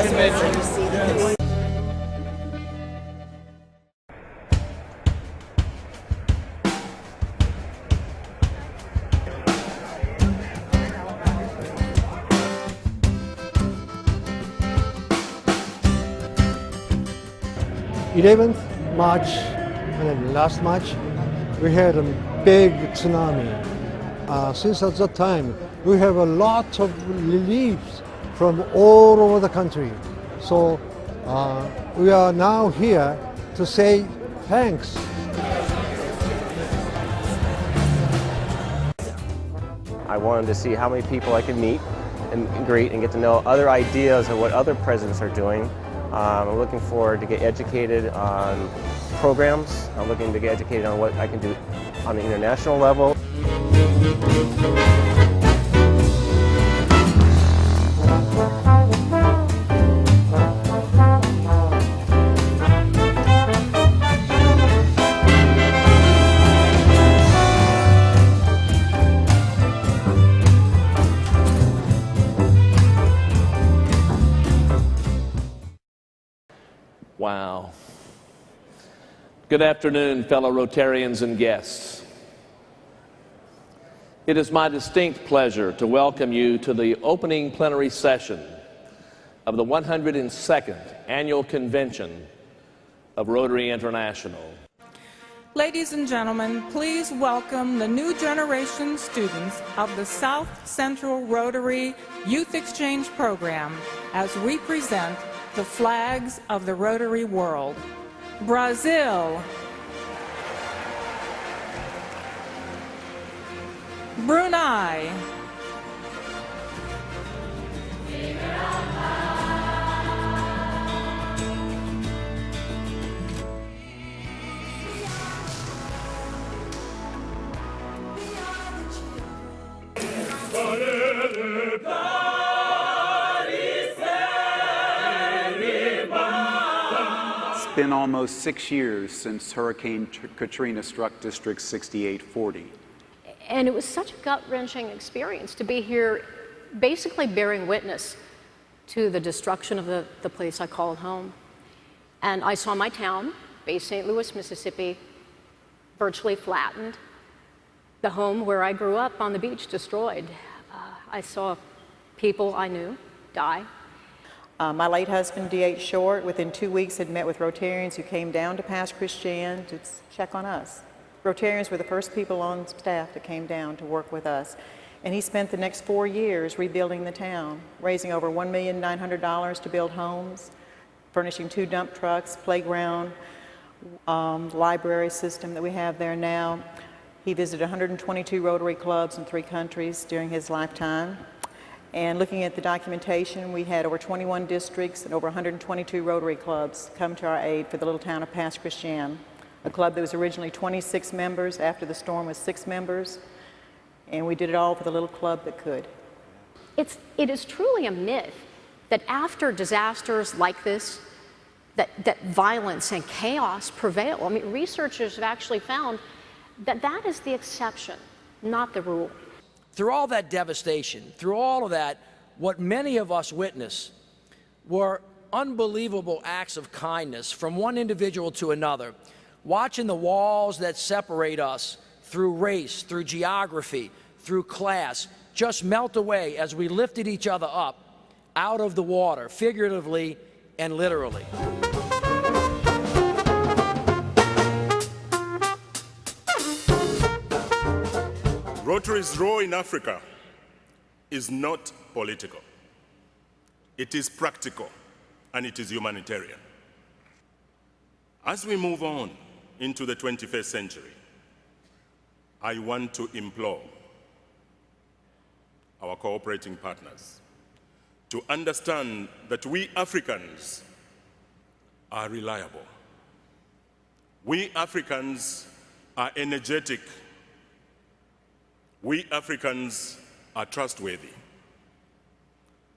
convention. 11th March, and then last March, we had a big tsunami. Since at that time, we have a lot of reliefs from all over the country. So we are now here to say thanks. I wanted to see how many people I could meet and greet and get to know other ideas of what other presidents are doing. I'm looking forward to get educated on programs. I'm looking to get educated on what I can do on the international level. Wow. Good afternoon, fellow Rotarians and guests. It is my distinct pleasure to welcome you to the opening plenary session of the 102nd Annual Convention of Rotary International. Ladies and gentlemen, please welcome the new generation students of the South Central Rotary Youth Exchange Program as we present the flags of the Rotary world. Brazil, Brunei, It's been almost 6 years since Hurricane Katrina struck District 6840. And it was such a gut-wrenching experience to be here basically bearing witness to the destruction of the place I called home. And I saw my town, based St. Louis, Mississippi, virtually flattened. The home where I grew up on the beach destroyed. I saw people I knew die. My late husband, D.H. Short, within 2 weeks had met with Rotarians who came down to Pass Christian to check on us. Rotarians were the first people on staff that came down to work with us. And he spent the next 4 years rebuilding the town, raising over $1,900,000 to build homes, furnishing 2 dump trucks, playground, library system that we have there now. He visited 122 Rotary clubs in 3 countries during his lifetime. And looking at the documentation, we had over 21 districts and over 122 Rotary clubs come to our aid for the little town of Pass Christian, a club that was originally 26 members. After the storm was 6 members, and we did it all for the little club that could. It is truly a myth that after disasters like this, that violence and chaos prevail. I mean, researchers have actually found that that is the exception, not the rule. Through all that devastation, through all of that, what many of us witnessed were unbelievable acts of kindness from one individual to another. Watching the walls that separate us through race, through geography, through class, just melt away as we lifted each other up out of the water, figuratively and literally. Rotary's role in Africa is not political. It is practical, and it is humanitarian. As we move on into the 21st century, I want to implore our cooperating partners to understand that we Africans are reliable. We Africans are energetic. We Africans are trustworthy.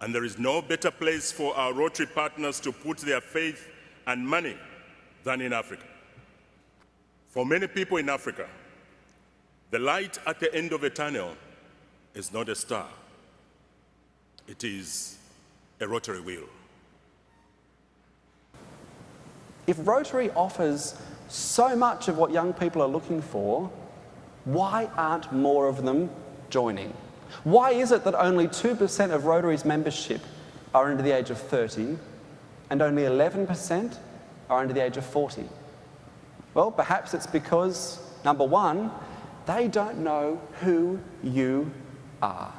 And there is no better place for our Rotary partners to put their faith and money than in Africa. For many people in Africa, the light at the end of a tunnel is not a star. It is a Rotary wheel. If Rotary offers so much of what young people are looking for, why aren't more of them joining? Why is it that only 2% of Rotary's membership are under the age of 30 and only 11% are under the age of 40? Well, perhaps it's because, number one, they don't know who you are.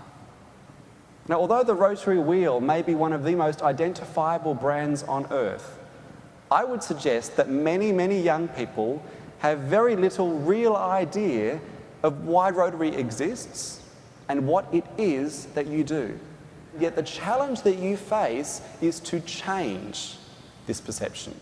Now, although the Rotary wheel may be one of the most identifiable brands on earth, I would suggest that many, many young people have very little real idea of why Rotary exists and what it is that you do. Yet the challenge that you face is to change this perception.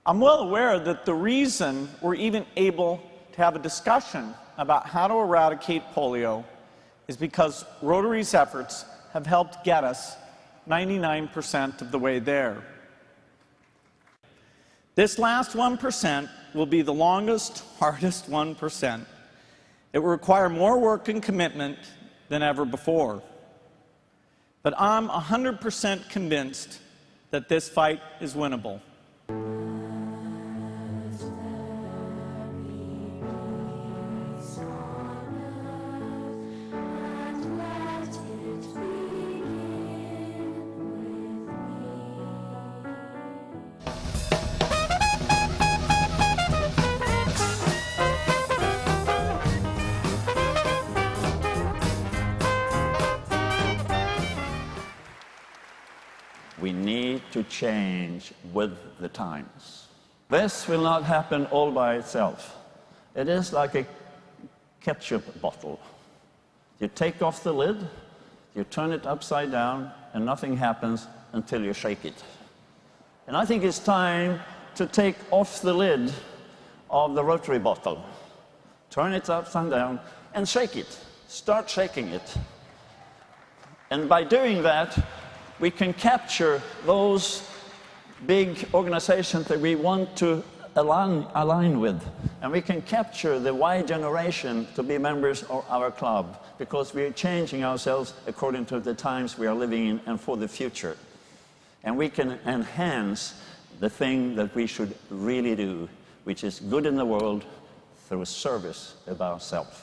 I'm well aware that the reason we're even able to have a discussion about how to eradicate polio is because Rotary's efforts have helped get us 99% of the way there. This last 1% will be the longest, hardest 1%. It will require more work and commitment than ever before. But I'm 100% convinced that this fight is winnable. We need to change with the times. This will not happen all by itself. It is like a ketchup bottle. You take off the lid, you turn it upside down, and nothing happens until you shake it. And I think it's time to take off the lid of the Rotary bottle, turn it upside down, and shake it. Start shaking it. And by doing that, we can capture those big organizations that we want to align with. And we can capture the Y generation to be members of our club, because we are changing ourselves according to the times we are living in and for the future. And we can enhance the thing that we should really do, which is good in the world through service of ourselves.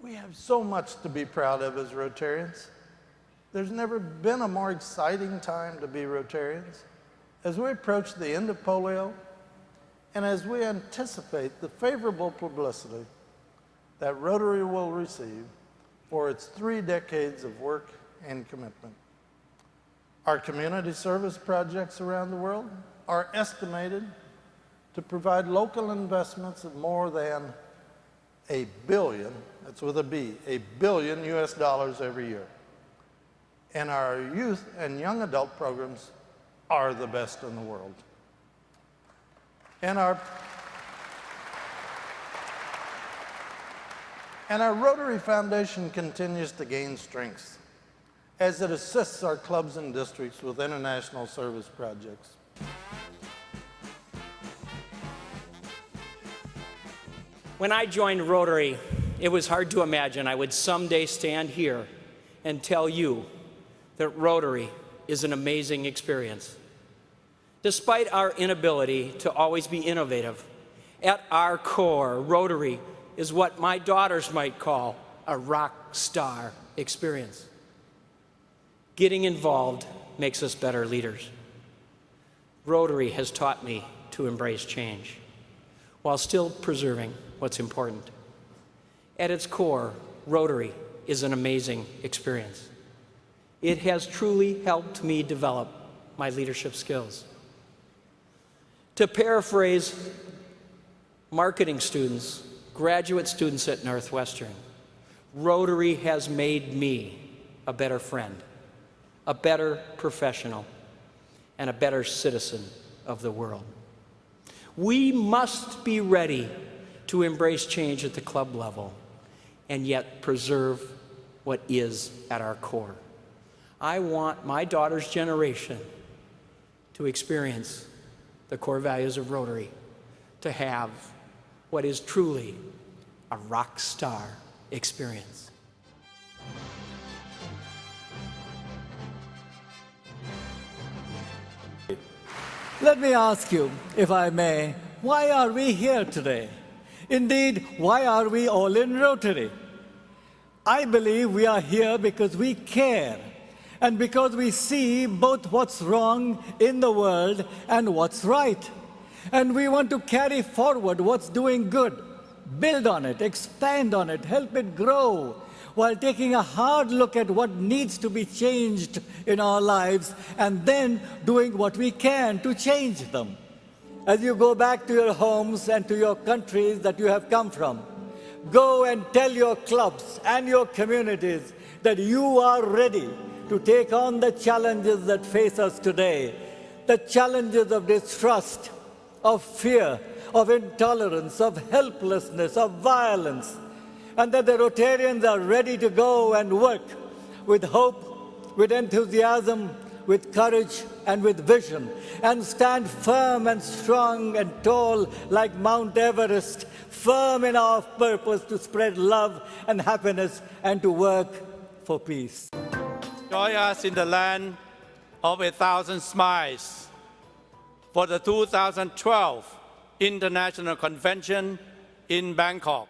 We have so much to be proud of as Rotarians. There's never been a more exciting time to be Rotarians. As we approach the end of polio, and as we anticipate the favorable publicity that Rotary will receive for its 3 decades of work and commitment. Our community service projects around the world are estimated to provide local investments of more than $1 billion, that's with a B, $1 billion US every year. And our youth and young adult programs are the best in the world. And our Rotary Foundation continues to gain strength as it assists our clubs and districts with international service projects. When I joined Rotary, it was hard to imagine I would someday stand here and tell you that Rotary is an amazing experience. Despite our inability to always be innovative, at our core, Rotary is what my daughters might call a rock star experience. Getting involved makes us better leaders. Rotary has taught me to embrace change while still preserving what's important. At its core, Rotary is an amazing experience. It has truly helped me develop my leadership skills. To paraphrase marketing students, graduate students at Northwestern, Rotary has made me a better friend, a better professional, and a better citizen of the world. We must be ready to embrace change at the club level and yet preserve what is at our core. I want my daughter's generation to experience the core values of Rotary, to have what is truly a rock star experience. Let me ask you, if I may, why are we here today? Indeed, why are we all in Rotary? I believe we are here because we care and because we see both what's wrong in the world and what's right. And we want to carry forward what's doing good, build on it, expand on it, help it grow, while taking a hard look at what needs to be changed in our lives and then doing what we can to change them. As you go back to your homes and to your countries that you have come from, go and tell your clubs and your communities that you are ready to take on the challenges that face us today, the challenges of distrust, of fear, of intolerance, of helplessness, of violence, and that the Rotarians are ready to go and work with hope, with enthusiasm, with courage, and with vision, and stand firm and strong and tall like Mount Everest, firm in our purpose to spread love and happiness and to work for peace. Join us in the land of 1,000 smiles for the 2012 International Convention in Bangkok.